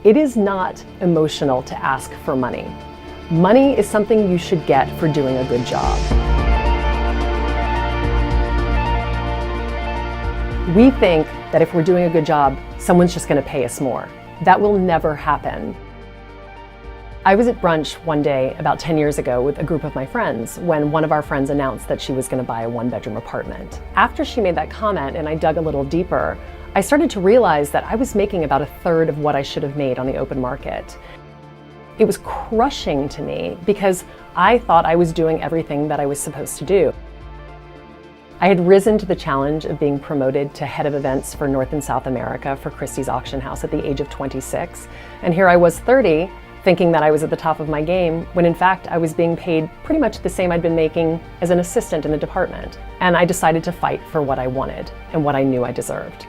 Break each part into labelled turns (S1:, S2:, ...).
S1: It is not emotional to ask for money. Money is something you should get for doing a good job. We think that if we're doing a good job, someone's just going to pay us more. That will never happen. I was at brunch one day about 10 years ago with a group of my friends when one of our friends announced that she was going to buy a one-bedroom apartment. After she made that comment and I dug a little deeper, I started to realize that I was making about 1/3 of what I should have made on the open market. It was crushing to me because I thought I was doing everything that I was supposed to do. I had risen to the challenge of being promoted to head of events for North and South America for Christie's Auction House at the age of 26. And here I was 30, thinking that I was at the top of my game, when in fact I was being paid pretty much the same I'd been making as an assistant in the department. And I decided to fight for what I wanted and what I knew I deserved.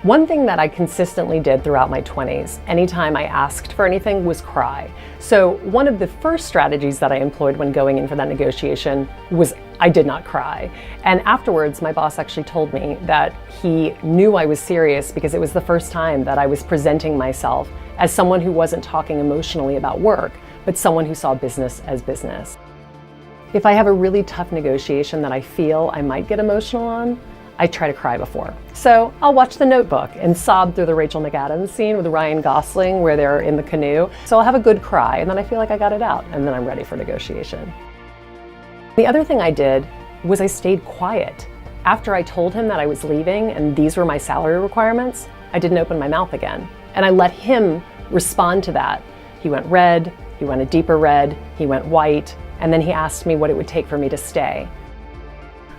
S1: One thing that I consistently did throughout my 20s, anytime I asked for anything, was cry. So one of the first strategies that I employed when going in for that negotiation was I did not cry. And afterwards, my boss actually told me that he knew I was serious because it was the first time that I was presenting myself as someone who wasn't talking emotionally about work, but someone who saw business as business. If I have a really tough negotiation that I feel I might get emotional on, I try to cry before. So I'll watch The Notebook and sob through the Rachel McAdams scene with Ryan Gosling where they're in the canoe. So I'll have a good cry and then I feel like I got it out and then I'm ready for negotiation. The other thing I did was I stayed quiet. After I told him that I was leaving and these were my salary requirements, I didn't open my mouth again. And I let him respond to that. He went red, he went a deeper red, he went white, and then he asked me what it would take for me to stay.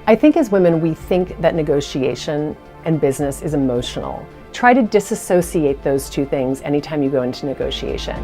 S1: I think as women, we think that negotiation and business is emotional. Try to disassociate those two things anytime you go into negotiation.